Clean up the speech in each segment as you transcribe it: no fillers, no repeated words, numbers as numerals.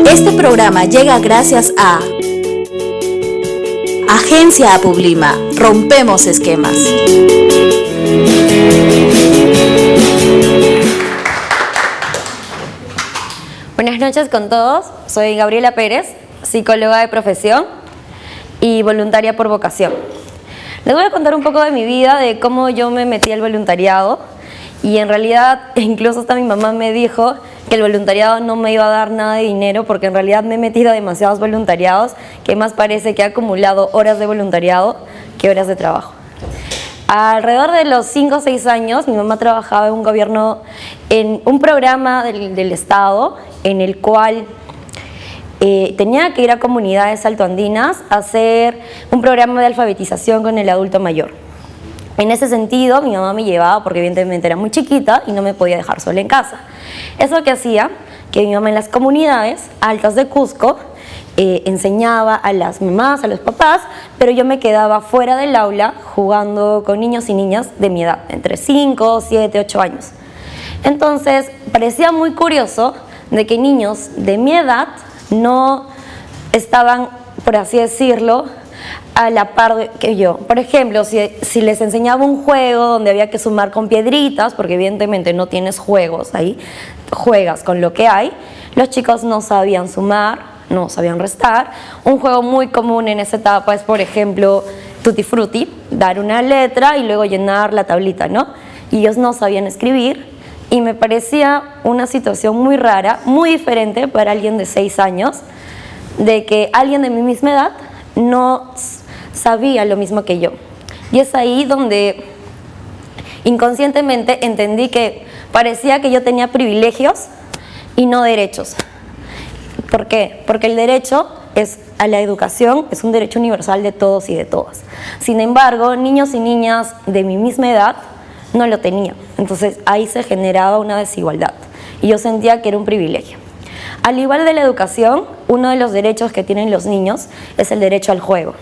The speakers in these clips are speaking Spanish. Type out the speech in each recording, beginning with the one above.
Este programa llega gracias a Agencia Apublima. Rompemos esquemas. Buenas noches con todos. Soy Gabriela Pérez, psicóloga de profesión y voluntaria por vocación. Les voy a contar un poco de mi vida, de cómo yo me metí al voluntariado, y en realidad incluso hasta mi mamá me dijo que el voluntariado no me iba a dar nada de dinero, porque en realidad me he metido a demasiados voluntariados que más parece que he acumulado horas de voluntariado que horas de trabajo. Alrededor de los 5 o 6 años mi mamá trabajaba en un gobierno, en un programa del Estado, en el cual tenía que ir a comunidades altoandinas a hacer un programa de alfabetización con el adulto mayor. En ese sentido, mi mamá me llevaba porque evidentemente era muy chiquita y no me podía dejar sola en casa. Eso que hacía que mi mamá en las comunidades altas de Cusco enseñaba a las mamás, a los papás, pero yo me quedaba fuera del aula jugando con niños y niñas de mi edad, entre 5, 7, 8 años. Entonces, parecía muy curioso de que niños de mi edad no estaban, por así decirlo, a la par que yo. Por ejemplo, si les enseñaba un juego donde había que sumar con piedritas, porque evidentemente no tienes juegos ahí, juegas con lo que hay, los chicos no sabían sumar, no sabían restar. Un juego muy común en esa etapa es, por ejemplo, Tutti Frutti, dar una letra y luego llenar la tablita, ¿no? Y ellos no sabían escribir, y me parecía una situación muy rara, muy diferente para alguien de 6 años, de que alguien de mi misma edad no sabía lo mismo que yo. Y es ahí donde inconscientemente entendí que parecía que yo tenía privilegios y no derechos. ¿Por qué? Porque el derecho a la educación es un derecho universal de todos y de todas. Sin embargo, niños y niñas de mi misma edad no lo tenían. Entonces ahí se generaba una desigualdad y yo sentía que era un privilegio. Al igual de la educación, uno de los derechos que tienen los niños es el derecho al juego.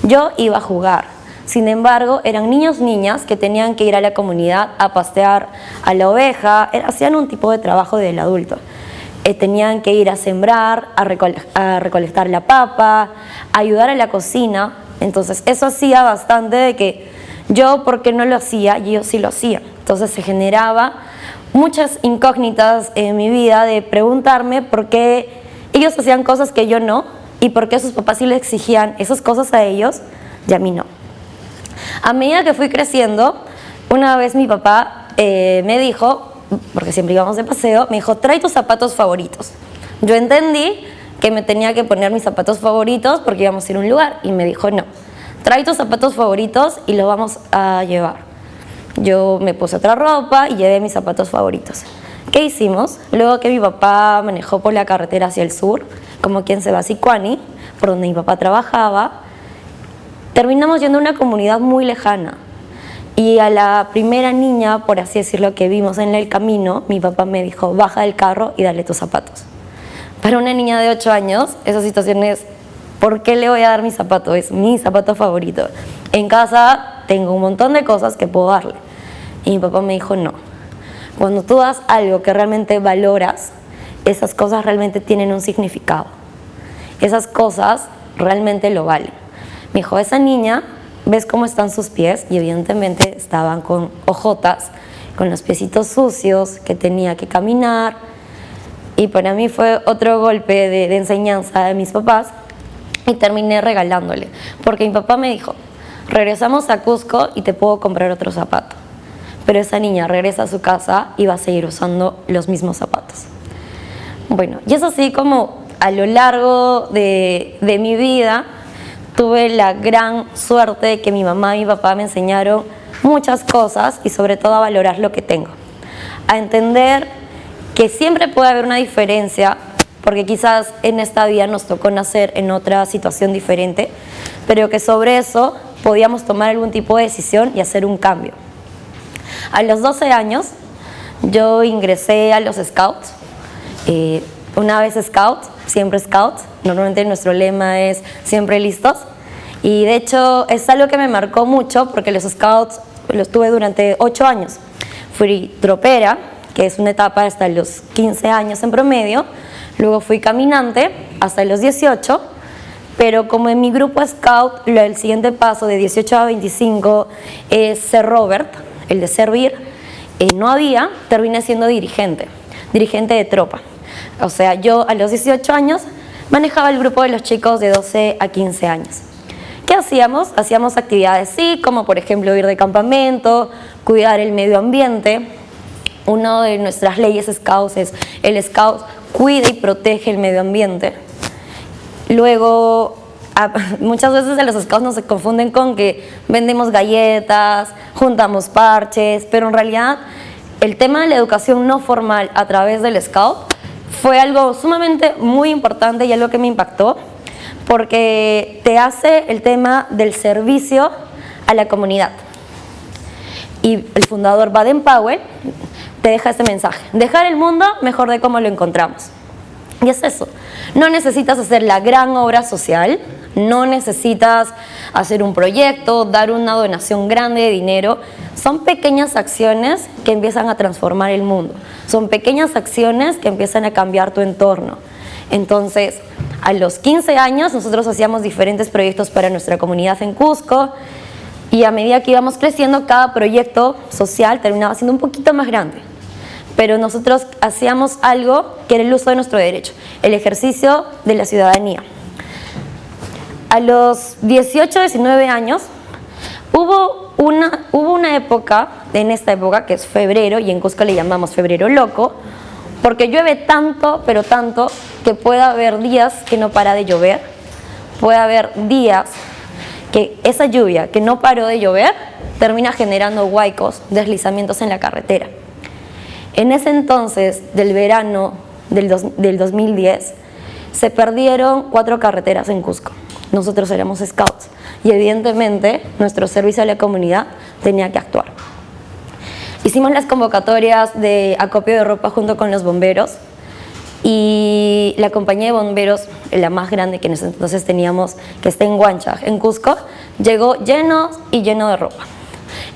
Yo iba a jugar, sin embargo, eran niños, niñas que tenían que ir a la comunidad a pastear a la oveja, hacían un tipo de trabajo del adulto. Tenían que ir a sembrar, a recolectar la papa, a ayudar a la cocina. Entonces eso hacía bastante de que yo, ¿por qué no lo hacía? Y ellos sí lo hacían. Entonces se generaba muchas incógnitas en mi vida de preguntarme por qué ellos hacían cosas que yo no, y por qué sus papás sí les exigían esas cosas a ellos y a mí no. A medida que fui creciendo, una vez mi papá me dijo, porque siempre íbamos de paseo, me dijo: trae tus zapatos favoritos. Yo entendí que me tenía que poner mis zapatos favoritos porque íbamos a ir a un lugar, y me dijo: no, trae tus zapatos favoritos y los vamos a llevar. Yo me puse otra ropa y llevé mis zapatos favoritos. ¿Qué hicimos? Luego que mi papá manejó por la carretera hacia el sur, como quien se va a Sicuani, por donde mi papá trabajaba, terminamos yendo a una comunidad muy lejana. Y a la primera niña, por así decirlo, que vimos en el camino, mi papá me dijo: baja del carro y dale tus zapatos. Para una niña de 8 años, esa situación es: ¿por qué le voy a dar mi zapato? Es mi zapato favorito. En casa tengo un montón de cosas que puedo darle. Y mi papá me dijo: no. Cuando tú das algo que realmente valoras, esas cosas realmente tienen un significado. Esas cosas realmente lo valen. Me dijo: esa niña, ¿ves cómo están sus pies? Y evidentemente estaban con ojotas, con los piecitos sucios, que tenía que caminar. Y para mí fue otro golpe de enseñanza de mis papás, y terminé regalándole. Porque mi papá me dijo: regresamos a Cusco y te puedo comprar otro zapato. Pero esa niña regresa a su casa y va a seguir usando los mismos zapatos. Bueno, y es así como a lo largo de mi vida tuve la gran suerte de que mi mamá y mi papá me enseñaron muchas cosas, y sobre todo a valorar lo que tengo. A entender que siempre puede haber una diferencia, porque quizás en esta vida nos tocó nacer en otra situación diferente, pero que sobre eso podíamos tomar algún tipo de decisión y hacer un cambio. A los 12 años yo ingresé a los Scouts. Una vez Scout, siempre Scout. Normalmente nuestro lema es siempre listos. Y de hecho es algo que me marcó mucho, porque los Scouts los tuve durante 8 años. Fui tropera, que es una etapa hasta los 15 años en promedio. Luego fui caminante hasta los 18, pero como en mi grupo Scout, el siguiente paso de 18 a 25 es ser Robert, el de servir, no había, terminé siendo dirigente de tropa. O sea, yo a los 18 años manejaba el grupo de los chicos de 12 a 15 años. ¿Qué hacíamos? Hacíamos actividades, sí, como por ejemplo ir de campamento, cuidar el medio ambiente. Una de nuestras leyes Scouts es el Scout cuida y protege el medio ambiente. Luego, muchas veces a los Scouts nos se confunden con que vendemos galletas, juntamos parches, pero en realidad el tema de la educación no formal a través del Scout fue algo sumamente muy importante y algo que me impactó, porque te hace el tema del servicio a la comunidad. Y el fundador Baden-Powell te deja este mensaje: dejar el mundo mejor de cómo lo encontramos. Y es eso, no necesitas hacer la gran obra social, no necesitas hacer un proyecto, dar una donación grande de dinero. Son pequeñas acciones que empiezan a transformar el mundo, son pequeñas acciones que empiezan a cambiar tu entorno. Entonces, a los 15 años nosotros hacíamos diferentes proyectos para nuestra comunidad en Cusco, y a medida que íbamos creciendo, cada proyecto social terminaba siendo un poquito más grande. Pero nosotros hacíamos algo que era el uso de nuestro derecho, el ejercicio de la ciudadanía. A los 18, 19 años, hubo una época, en esta época, que es febrero, y en Cusco le llamamos febrero loco, porque llueve tanto, pero tanto, que puede haber días que no para de llover, puede haber días que esa lluvia que no paró de llover termina generando huaicos, deslizamientos en la carretera. En ese entonces, del verano del 2010, se perdieron 4 carreteras en Cusco. Nosotros éramos Scouts y evidentemente nuestro servicio a la comunidad tenía que actuar. Hicimos las convocatorias de acopio de ropa junto con los bomberos, y la compañía de bomberos, la más grande que en ese entonces teníamos, que está en Huancha, en Cusco, llegó lleno de ropa.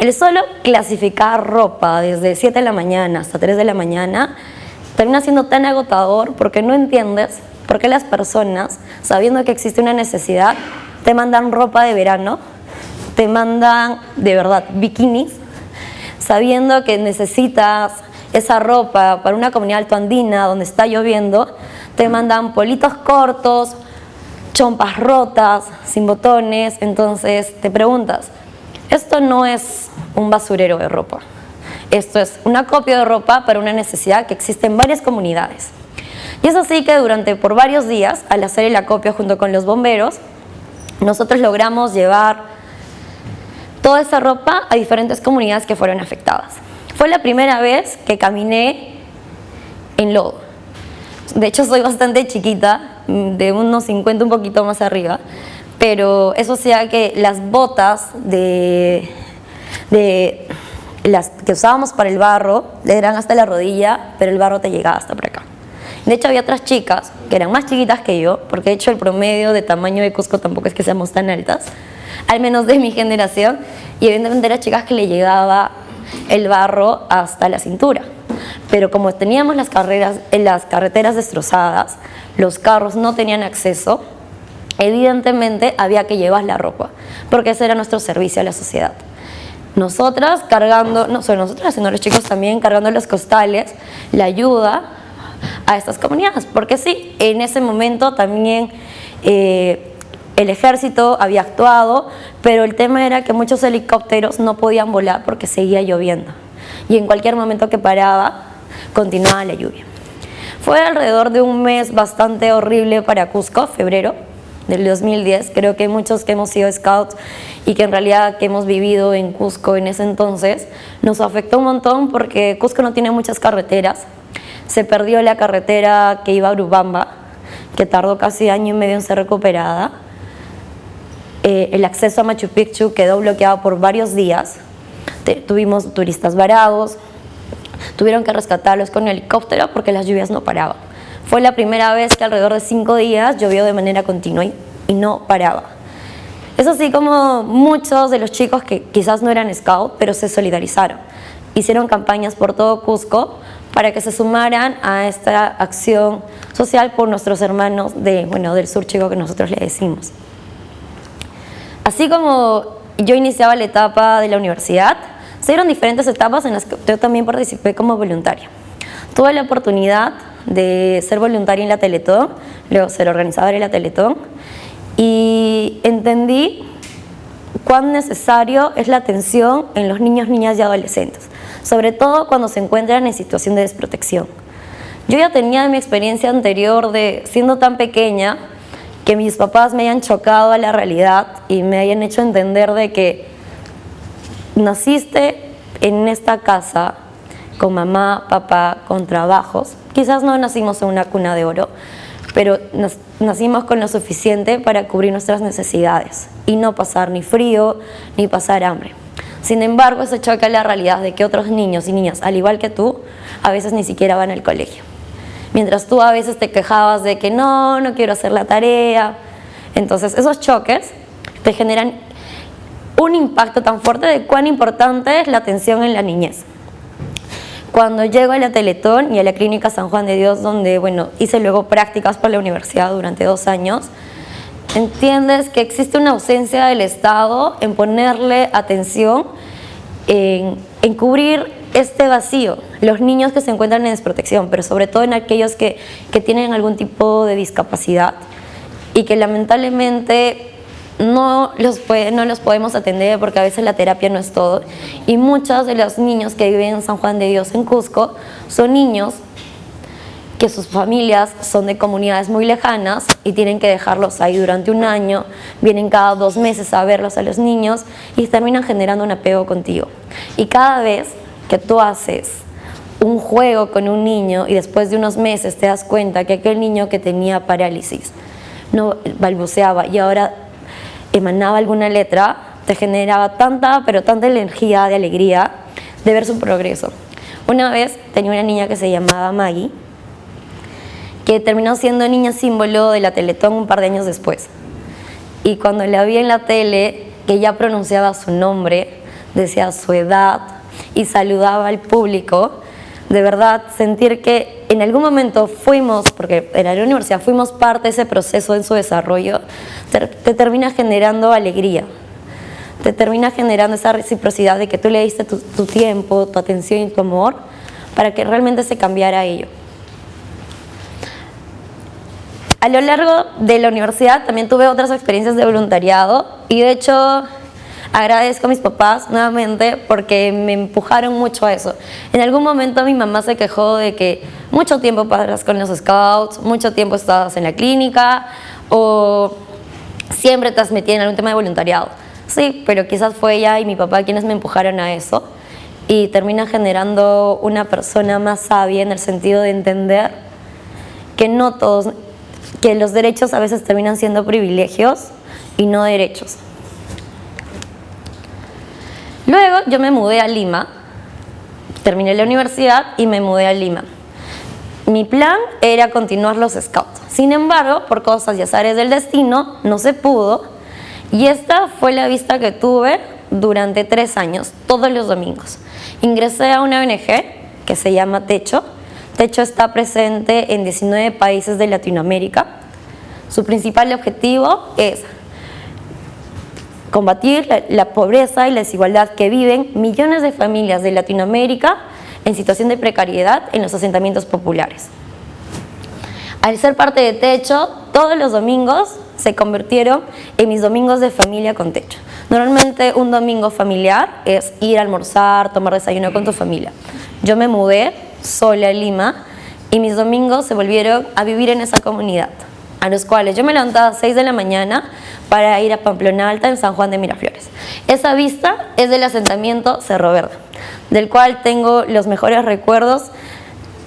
El solo clasificar ropa desde 7 de la mañana hasta 3 de la mañana termina siendo tan agotador, porque no entiendes por qué las personas, sabiendo que existe una necesidad, te mandan ropa de verano, te mandan de verdad bikinis, sabiendo que necesitas esa ropa para una comunidad altoandina donde está lloviendo, te mandan politos cortos, chompas rotas, sin botones. Entonces te preguntas, esto no es un basurero de ropa, esto es un acopio de ropa para una necesidad que existe en varias comunidades. Y es así que por varios días, al hacer el acopio junto con los bomberos, nosotros logramos llevar toda esa ropa a diferentes comunidades que fueron afectadas. Fue la primera vez que caminé en lodo. De hecho, soy bastante chiquita, de unos 50 un poquito más arriba, pero eso hacía que las botas las que usábamos para el barro eran hasta la rodilla, pero el barro te llegaba hasta por acá. De hecho, había otras chicas que eran más chiquitas que yo, porque de hecho el promedio de tamaño de Cusco tampoco es que seamos tan altas, al menos de mi generación, y evidentemente eran chicas que le llegaba el barro hasta la cintura. Pero como teníamos las carreteras destrozadas, los carros no tenían acceso, evidentemente había que llevar la ropa, porque ese era nuestro servicio a la sociedad. Nosotras cargando, no solo nosotras, sino los chicos también cargando los costales, la ayuda a estas comunidades, porque sí, en ese momento también el ejército había actuado, pero el tema era que muchos helicópteros no podían volar porque seguía lloviendo, y en cualquier momento que paraba, continuaba la lluvia. Fue alrededor de un mes bastante horrible para Cusco, febrero del 2010. Creo que muchos que hemos sido scouts y que en realidad que hemos vivido en Cusco en ese entonces, nos afectó un montón porque Cusco no tiene muchas carreteras. Se perdió la carretera que iba a Urubamba, que tardó casi año y medio en ser recuperada. El acceso a Machu Picchu quedó bloqueado por varios días. Tuvimos turistas varados, tuvieron que rescatarlos con helicóptero porque las lluvias no paraban. Fue la primera vez que alrededor de 5 días llovió de manera continua y no paraba. Es así como muchos de los chicos que quizás no eran scout, pero se solidarizaron. Hicieron campañas por todo Cusco para que se sumaran a esta acción social por nuestros hermanos del sur chico que nosotros le decimos. Así como yo iniciaba la etapa de la universidad, se dieron diferentes etapas en las que yo también participé como voluntaria. Tuve la oportunidad de ser voluntaria en la Teletón, luego ser organizadora en la Teletón, y entendí cuán necesario es la atención en los niños, niñas y adolescentes, sobre todo cuando se encuentran en situación de desprotección. Yo ya tenía mi experiencia anterior de, siendo tan pequeña, que mis papás me hayan chocado a la realidad y me hayan hecho entender de que naciste en esta casa con mamá, papá, con trabajos. Quizás no nacimos en una cuna de oro, pero nacimos con lo suficiente para cubrir nuestras necesidades y no pasar ni frío ni pasar hambre. Sin embargo, eso choca la realidad de que otros niños y niñas, al igual que tú, a veces ni siquiera van al colegio. Mientras tú a veces te quejabas de que no quiero hacer la tarea. Entonces, esos choques te generan un impacto tan fuerte de cuán importante es la atención en la niñez. Cuando llego a la Teletón y a la Clínica San Juan de Dios, donde hice luego prácticas por la universidad durante 2 años, entiendes que existe una ausencia del Estado en ponerle atención, en cubrir este vacío, los niños que se encuentran en desprotección, pero sobre todo en aquellos que tienen algún tipo de discapacidad y que lamentablemente no los podemos atender porque a veces la terapia no es todo. Y muchos de los niños que viven en San Juan de Dios, en Cusco, son niños que sus familias son de comunidades muy lejanas y tienen que dejarlos ahí durante 1 año, vienen cada 2 meses a verlos a los niños y terminan generando un apego contigo. Y cada vez que tú haces un juego con un niño y después de unos meses te das cuenta que aquel niño que tenía parálisis no balbuceaba y ahora emanaba alguna letra, te generaba tanta energía de alegría de ver su progreso. Una vez tenía una niña que se llamaba Maggie, que terminó siendo niña símbolo de la Teletón un par de años después. Y cuando la vi en la tele, que ya pronunciaba su nombre, decía su edad y saludaba al público, de verdad sentir que en algún momento porque en la universidad fuimos parte de ese proceso en su desarrollo, te termina generando alegría, te termina generando esa reciprocidad de que tú le diste tu tiempo, tu atención y tu amor para que realmente se cambiara ello. A lo largo de la universidad también tuve otras experiencias de voluntariado y de hecho agradezco a mis papás nuevamente porque me empujaron mucho a eso. En algún momento mi mamá se quejó de que mucho tiempo pasas con los scouts, mucho tiempo estás en la clínica o siempre te has metido en algún tema de voluntariado. Sí, pero quizás fue ella y mi papá quienes me empujaron a eso y termina generando una persona más sabia en el sentido de entender que que los derechos a veces terminan siendo privilegios y no derechos. Luego yo me mudé a Lima, terminé la universidad y me mudé a Lima. Mi plan era continuar los scouts. Sin embargo, por cosas y azares del destino, no se pudo. Y esta fue la vista que tuve durante 3 años, todos los domingos. Ingresé a una ONG que se llama Techo. Techo está presente en 19 países de Latinoamérica. Su principal objetivo es combatir la pobreza y la desigualdad que viven millones de familias de Latinoamérica en situación de precariedad en los asentamientos populares. Al ser parte de Techo, todos los domingos se convirtieron en mis domingos de familia con Techo. Normalmente un domingo familiar es ir a almorzar, tomar desayuno con tu familia. Yo me mudé sola a Lima y mis domingos se volvieron a vivir en esa comunidad, a los cuales yo me levantaba a 6 de la mañana para ir a Pamplona Alta en San Juan de Miraflores. Esa vista es del asentamiento Cerro Verde, del cual tengo los mejores recuerdos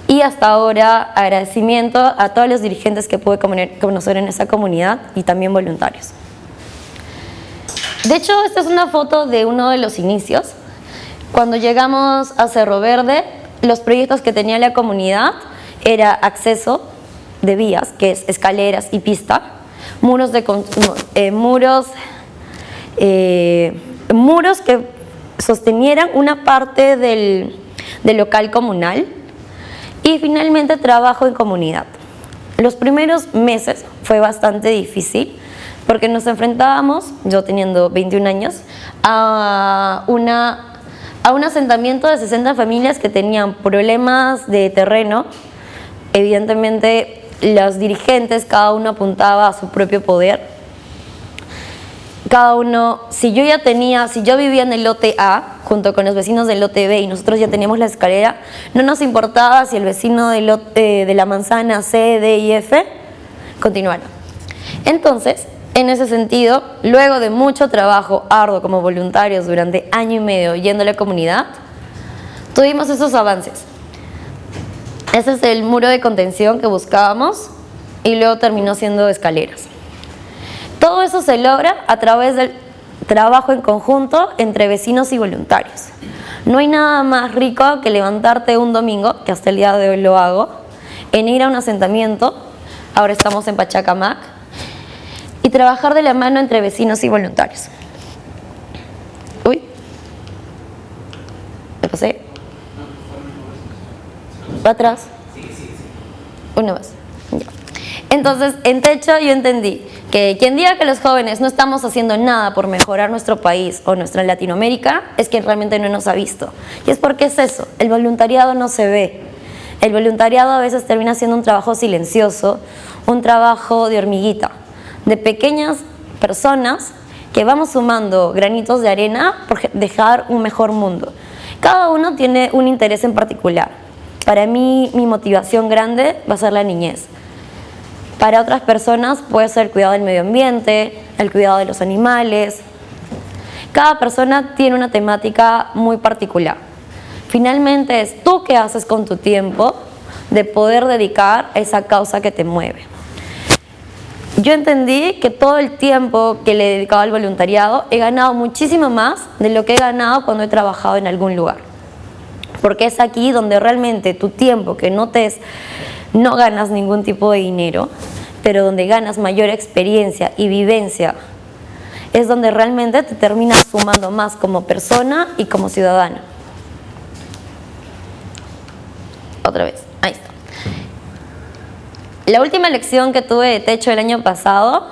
y hasta ahora agradecimiento a todos los dirigentes que pude conocer en esa comunidad y también voluntarios. De hecho, esta es una foto de uno de los inicios. Cuando llegamos a Cerro Verde, los proyectos que tenía la comunidad era acceso de vías, que es escaleras y pista, muros que sostenieran una parte del local comunal Y finalmente trabajo en comunidad. Los primeros meses fue bastante difícil porque nos enfrentábamos, yo teniendo 21 años, a un asentamiento de 60 familias que tenían problemas de terreno. Evidentemente los dirigentes, cada uno apuntaba a su propio poder. Cada uno, si yo vivía en el lote A junto con los vecinos del lote B y nosotros ya teníamos la escalera, no nos importaba si el vecino del lote de la manzana C, D y F continuara. Entonces, en ese sentido, luego de mucho trabajo arduo como voluntarios durante año y medio yendo a la comunidad, tuvimos esos avances. Ese es el muro de contención que buscábamos y luego terminó siendo escaleras. Todo eso se logra a través del trabajo en conjunto entre vecinos y voluntarios. No hay nada más rico que levantarte un domingo, que hasta el día de hoy lo hago, en ir a un asentamiento, ahora estamos en Pachacamac, y trabajar de la mano entre vecinos y voluntarios. Uy, me pasé. ¿Va atrás? Uno más. Ya. Entonces, en Techo yo entendí que quien diga que los jóvenes no estamos haciendo nada por mejorar nuestro país o nuestra Latinoamérica es quien realmente no nos ha visto. Y es porque es eso, el voluntariado no se ve. El voluntariado a veces termina siendo un trabajo silencioso, un trabajo de hormiguita, de pequeñas personas que vamos sumando granitos de arena por dejar un mejor mundo. Cada uno tiene un interés en particular. Para mí, mi motivación grande va a ser la niñez. Para otras personas puede ser el cuidado del medio ambiente, el cuidado de los animales. Cada persona tiene una temática muy particular. Finalmente es tú qué haces con tu tiempo de poder dedicar a esa causa que te mueve. Yo entendí que todo el tiempo que le he dedicado al voluntariado he ganado muchísimo más de lo que he ganado cuando he trabajado en algún lugar. Porque es aquí donde realmente tu tiempo que no ganas ningún tipo de dinero, pero donde ganas mayor experiencia y vivencia, es donde realmente te terminas sumando más como persona y como ciudadano. Otra vez, ahí está. La última lección que tuve de Techo el año pasado,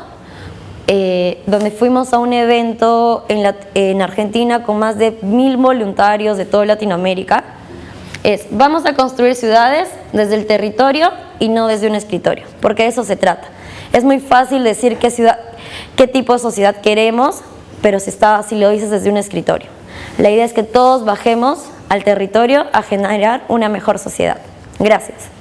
donde fuimos a un evento en Argentina con más de 1000 voluntarios de toda Latinoamérica, es: vamos a construir ciudades desde el territorio y no desde un escritorio, porque de eso se trata. Es muy fácil decir qué tipo de sociedad queremos, pero si lo dices desde un escritorio. La idea es que todos bajemos al territorio a generar una mejor sociedad. Gracias.